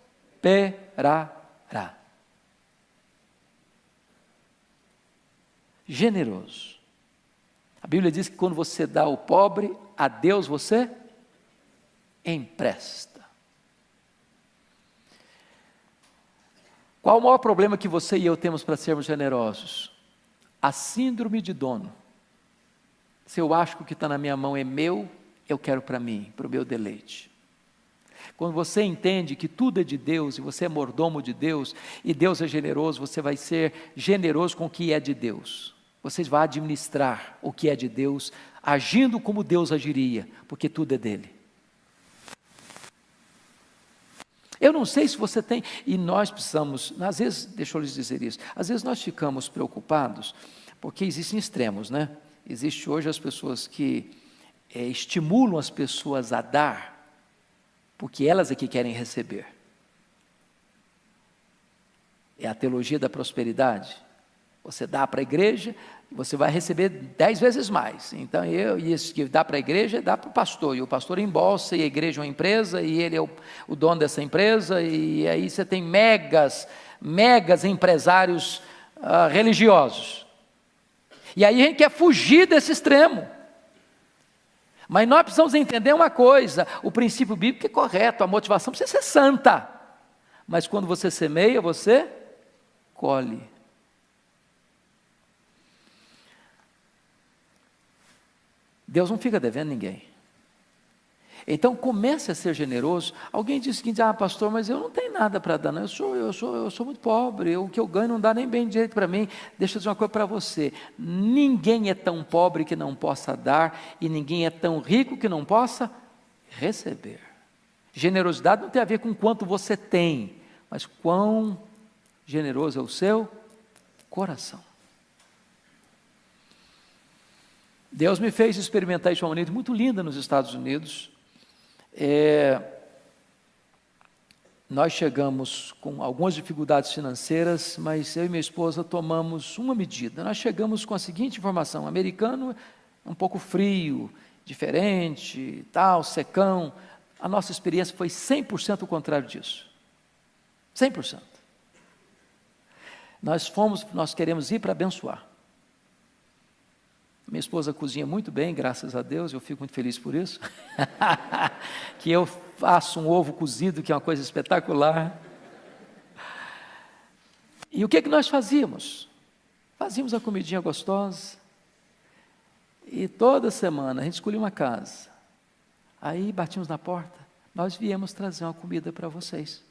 Generoso. A Bíblia diz que quando você dá ao pobre, a Deus você empresta. Qual o maior problema que você e eu temos para sermos generosos? A síndrome de dono. Se eu acho que o que está na minha mão é meu, eu quero para mim, para o meu deleite. Quando você entende que tudo é de Deus, e você é mordomo de Deus, e Deus é generoso, você vai ser generoso com o que é de Deus. Você vai administrar o que é de Deus, agindo como Deus agiria, porque tudo é dele. Eu não sei se você tem, e nós precisamos, às vezes, deixa eu lhes dizer isso, às vezes nós ficamos preocupados, porque existem extremos, né? Existe hoje as pessoas que estimulam as pessoas a dar, porque elas é que querem receber. É a teologia da prosperidade. Você dá para a igreja, você vai receber 10 vezes mais. Então, isso que dá para a igreja, dá para o pastor. E o pastor embolsa, e a igreja é uma empresa, e ele é o dono dessa empresa, e aí você tem megas empresários religiosos. E aí a gente quer fugir desse extremo. Mas nós precisamos entender uma coisa, o princípio bíblico é correto, a motivação precisa ser santa. Mas quando você semeia, você colhe. Deus não fica devendo ninguém. Então comece a ser generoso. Alguém diz o seguinte: pastor, mas eu não tenho nada para dar, não. Eu sou muito pobre, o que eu ganho não dá nem bem direito para mim. Deixa eu dizer uma coisa para você: ninguém é tão pobre que não possa dar, e ninguém é tão rico que não possa receber. Generosidade não tem a ver com quanto você tem, mas quão generoso é o seu coração. Deus me fez experimentar isso de uma maneira muito linda nos Estados Unidos. Nós chegamos com algumas dificuldades financeiras, mas eu e minha esposa tomamos uma medida. Nós chegamos com a seguinte informação: o americano é um pouco frio, diferente, tal, secão. A nossa experiência foi 100% o contrário disso. 100%. Nós queremos ir para abençoar. Minha esposa cozinha muito bem, graças a Deus, eu fico muito feliz por isso. Que eu faço um ovo cozido, que é uma coisa espetacular. E o que nós fazíamos? Fazíamos a comidinha gostosa. E toda semana a gente escolhia uma casa. Aí batíamos na porta, nós viemos trazer uma comida para vocês.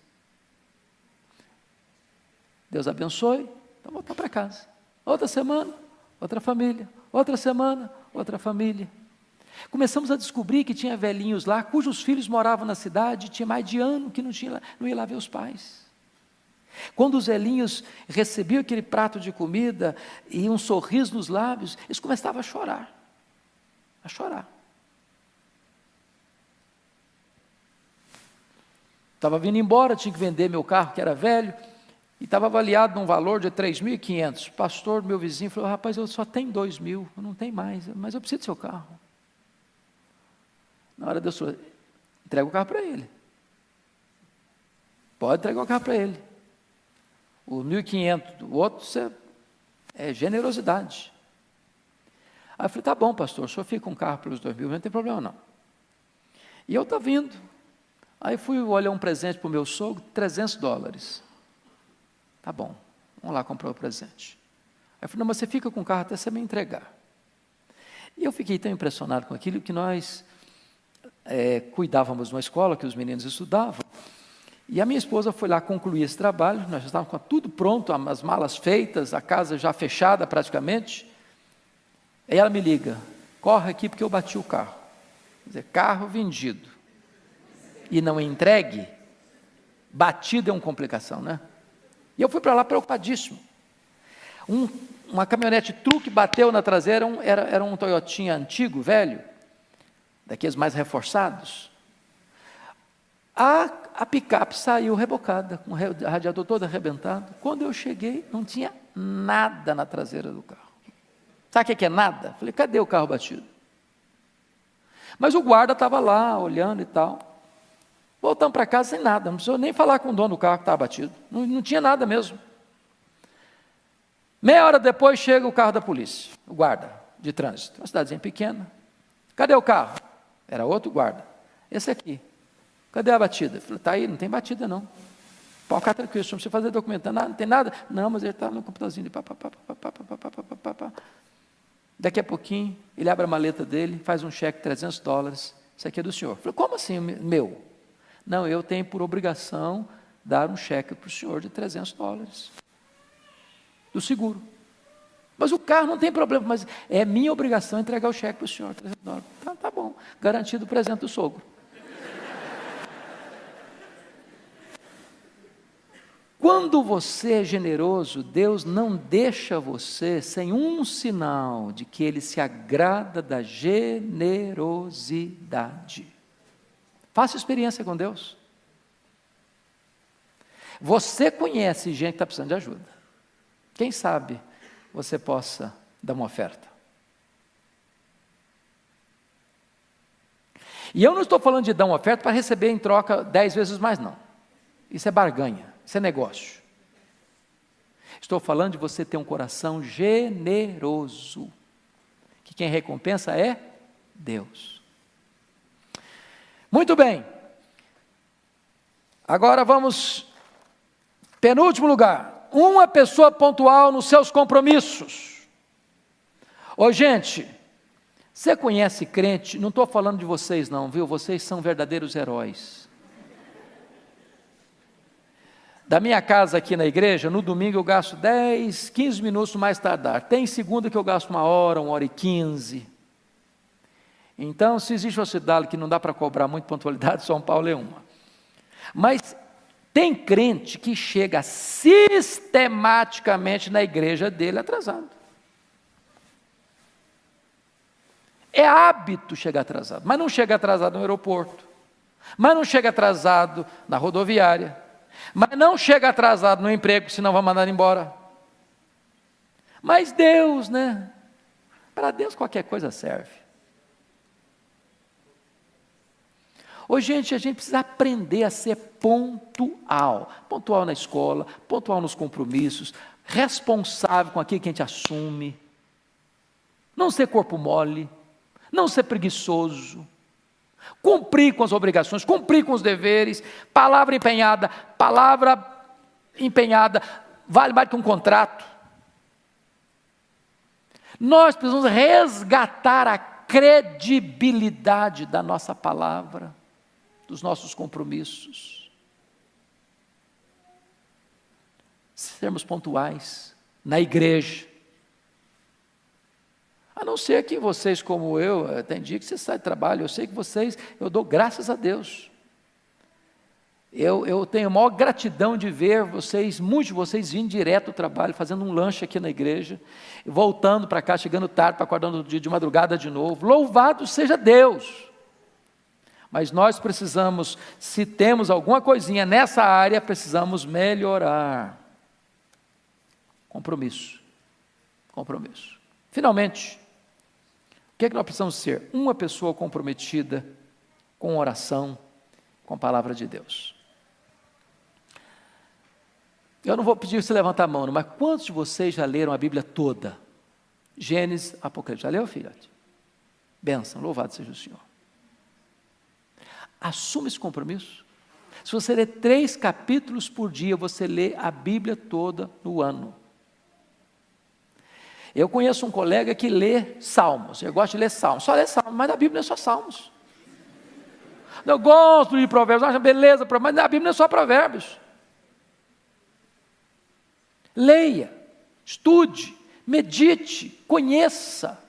Deus abençoe, então voltar para casa. Outra semana, outra família. Outra semana, outra família. Começamos a descobrir que tinha velhinhos lá, cujos filhos moravam na cidade, tinha mais de ano que não ia lá ver os pais. Quando os velhinhos recebiam aquele prato de comida e um sorriso nos lábios, eles começavam a chorar. A chorar. Estava vindo embora, tinha que vender meu carro, que era velho, e estava avaliado num valor de 3.500. O pastor, meu vizinho, falou: rapaz, eu só tenho 2.000, eu não tenho mais, mas eu preciso do seu carro. Na hora Deus falou: entrega o carro para ele. Pode entregar o carro para ele. O 1.500 do outro é generosidade. Aí eu falei: tá bom, pastor, o senhor fica com o carro pelos 2.000, não tem problema não. E eu estava vindo. Aí fui olhar um presente para o meu sogro, $300. Tá bom, vamos lá comprar o presente. Aí eu falei: não, mas você fica com o carro até você me entregar. E eu fiquei tão impressionado com aquilo que nós cuidávamos de uma escola que os meninos estudavam, e a minha esposa foi lá concluir esse trabalho, nós já estávamos com tudo pronto, as malas feitas, a casa já fechada praticamente. Aí ela me liga: corre aqui porque eu bati o carro. Quer dizer, carro vendido e não entregue, batido é uma complicação, né? E eu fui para lá preocupadíssimo. Uma caminhonete truque bateu na traseira, era um Toyotinha antigo, velho, daqueles mais reforçados. A picape saiu rebocada, com o radiador todo arrebentado. Quando eu cheguei, não tinha nada na traseira do carro. Sabe o que é nada? Falei: cadê o carro batido? Mas o guarda estava lá, olhando e tal. Voltamos para casa sem nada, não precisou nem falar com o dono do carro que estava batido. Não tinha nada mesmo. Meia hora depois chega o carro da polícia, o guarda de trânsito, uma cidadezinha pequena. Cadê o carro? Era outro guarda. Esse aqui. Cadê a batida? Eu falei: está aí, não tem batida não. Pode ficar tranquilo, não precisa fazer documento, não tem nada. Não, mas ele está no computadorzinho de pá. Daqui a pouquinho, ele abre a maleta dele, faz um cheque de $300. Isso aqui é do senhor. Eu falei: como assim, meu? Não, eu tenho por obrigação dar um cheque para o senhor de $300 do seguro. Mas o carro não tem problema, mas é minha obrigação entregar o cheque para o senhor, $300. Tá bom, garantido o presente do sogro. Quando você é generoso, Deus não deixa você sem um sinal de que Ele se agrada da generosidade. Faça experiência com Deus. Você conhece gente que está precisando de ajuda. Quem sabe você possa dar uma oferta. E eu não estou falando de dar uma oferta para receber em troca 10 vezes mais, não. Isso é barganha, isso é negócio. Estou falando de você ter um coração generoso, que quem recompensa é Deus. Muito bem. Agora vamos, penúltimo lugar. Uma pessoa pontual nos seus compromissos. Ô gente, você conhece crente? Não estou falando de vocês não, viu? Vocês são verdadeiros heróis. Da minha casa aqui na igreja, no domingo eu gasto 10, 15 minutos mais tardar. Tem segunda que eu gasto 1h e 15. Então, se existe uma cidade que não dá para cobrar muito pontualidade, São Paulo é uma. Mas tem crente que chega sistematicamente na igreja dele atrasado. É hábito chegar atrasado, mas não chega atrasado no aeroporto, mas não chega atrasado na rodoviária, mas não chega atrasado no emprego, senão vai mandar embora. Mas Deus, né? Para Deus qualquer coisa serve. Hoje, gente, a gente precisa aprender a ser pontual. Pontual na escola, pontual nos compromissos, responsável com aquilo que a gente assume. Não ser corpo mole, não ser preguiçoso. Cumprir com as obrigações, cumprir com os deveres. Palavra empenhada vale mais que um contrato. Nós precisamos resgatar a credibilidade da nossa palavra, dos nossos compromissos. Sermos pontuais na igreja. A não ser que vocês, como eu, tem dia que você sai de trabalho, eu sei que vocês, eu dou graças a Deus. Eu tenho a maior gratidão de ver vocês, muitos de vocês vindo direto do trabalho, fazendo um lanche aqui na igreja, voltando para cá, chegando tarde, para acordar no dia de madrugada de novo. Louvado seja Deus! Mas nós precisamos, se temos alguma coisinha nessa área, precisamos melhorar. Compromisso. Finalmente, o que é que nós precisamos ser? Uma pessoa comprometida com oração, com a palavra de Deus. Eu não vou pedir você levantar a mão, não, mas quantos de vocês já leram a Bíblia toda? Gênesis, Apocalipse. Já leu, filhote? Bênção, louvado seja o Senhor. Assuma esse compromisso. Se você ler 3 capítulos por dia, você lê a Bíblia toda no ano. Eu conheço um colega que lê Salmos, eu gosto de ler Salmos, só lê Salmos, mas na Bíblia não é só Salmos. Eu gosto de Provérbios, acho beleza, mas na Bíblia não é só Provérbios. Leia, estude, medite, conheça.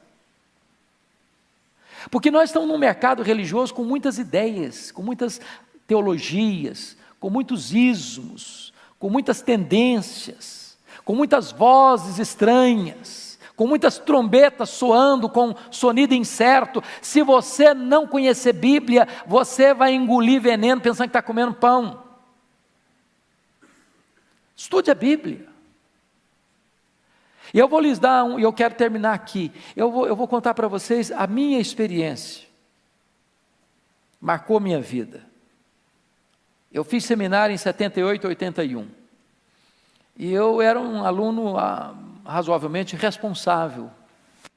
Porque nós estamos num mercado religioso com muitas ideias, com muitas teologias, com muitos ismos, com muitas tendências, com muitas vozes estranhas, com muitas trombetas soando com sonido incerto. Se você não conhecer Bíblia, você vai engolir veneno pensando que está comendo pão. Estude a Bíblia. E eu vou lhes dar e eu quero terminar aqui. Eu vou contar para vocês a minha experiência. Marcou minha vida. Eu fiz seminário em 78, 81. E eu era um aluno razoavelmente responsável,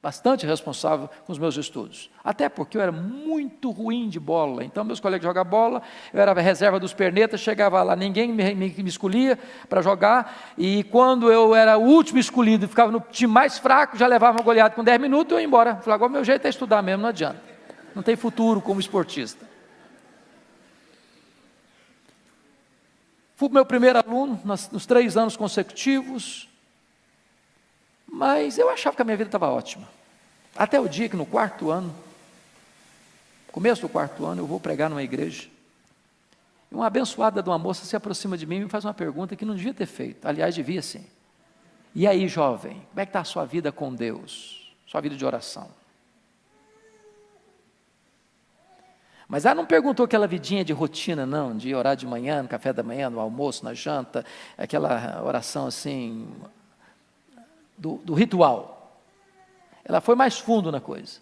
bastante responsável com os meus estudos. Até porque eu era muito ruim de bola. Então, meus colegas jogavam bola, eu era a reserva dos pernetas, chegava lá, ninguém me escolhia para jogar. E quando eu era o último escolhido, ficava no time mais fraco, já levava uma goleada com 10 minutos, eu ia embora. Falei, agora meu jeito é estudar mesmo, não adianta. Não tem futuro como esportista. Fui meu primeiro aluno nos 3 anos consecutivos, mas eu achava que a minha vida estava ótima. Até o dia que no 4º ano, começo do 4º ano, eu vou pregar numa igreja, e uma abençoada de uma moça se aproxima de mim e me faz uma pergunta que não devia ter feito, aliás, devia sim. E aí, jovem, como é que está a sua vida com Deus? Sua vida de oração? Mas ela não perguntou aquela vidinha de rotina, não, de orar de manhã, no café da manhã, no almoço, na janta, aquela oração assim, do ritual. Ela foi mais fundo na coisa.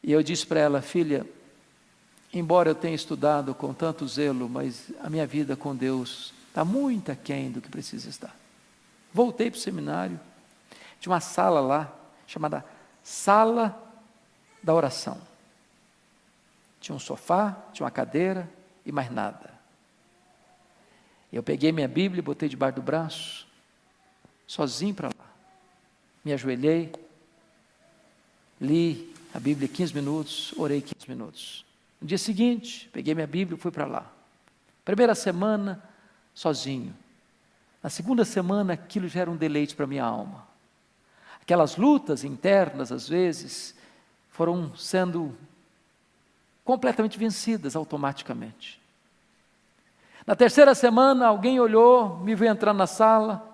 E eu disse para ela, filha, embora eu tenha estudado com tanto zelo, mas a minha vida com Deus está muito aquém do que precisa estar. Voltei para o seminário, tinha uma sala lá, chamada Sala da Oração. Tinha um sofá, tinha uma cadeira e mais nada. Eu peguei minha Bíblia, botei debaixo do braço, sozinho para lá. Me ajoelhei, li a Bíblia 15 minutos, orei 15 minutos. No dia seguinte, peguei minha Bíblia e fui para lá. Primeira semana, sozinho. Na segunda semana, aquilo já era um deleite para a minha alma. Aquelas lutas internas, às vezes, foram sendo completamente vencidas automaticamente. Na terceira semana, alguém olhou, me viu entrando na sala.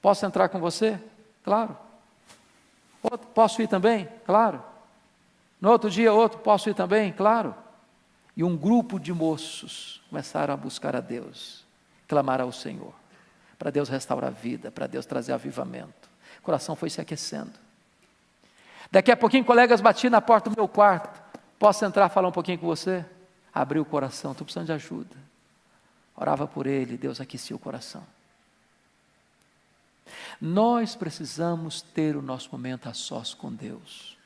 Posso entrar com você? Claro. Outro, posso ir também? Claro. No outro dia, outro, posso ir também? Claro. E um grupo de moços começaram a buscar a Deus, clamar ao Senhor, para Deus restaurar a vida, para Deus trazer avivamento. O coração foi se aquecendo. Daqui a pouquinho, colegas batiam na porta do meu quarto. Posso entrar falar um pouquinho com você? Abriu o coração, estou precisando de ajuda. Orava por ele, Deus aquecia o coração. Nós precisamos ter o nosso momento a sós com Deus.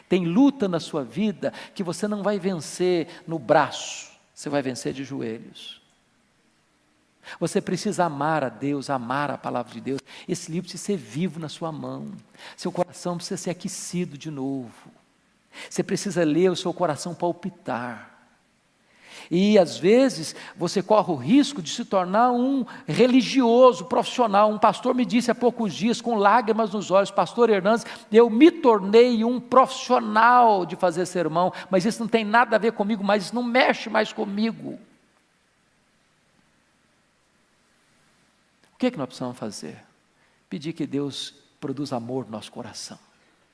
Tem luta na sua vida que você não vai vencer no braço, você vai vencer de joelhos. Você precisa amar a Deus, amar a palavra de Deus. Esse livro precisa ser vivo na sua mão. Seu coração precisa ser aquecido de novo. Você precisa ler o seu coração palpitar. E às vezes você corre o risco de se tornar um religioso profissional. Um pastor me disse há poucos dias, com lágrimas nos olhos, pastor Hernandes, eu me tornei um profissional de fazer sermão, mas isso não tem nada a ver comigo, mas isso não mexe mais comigo. O que é que nós precisamos fazer? Pedir que Deus produza amor no nosso coração,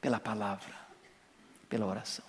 pela palavra, pela oração.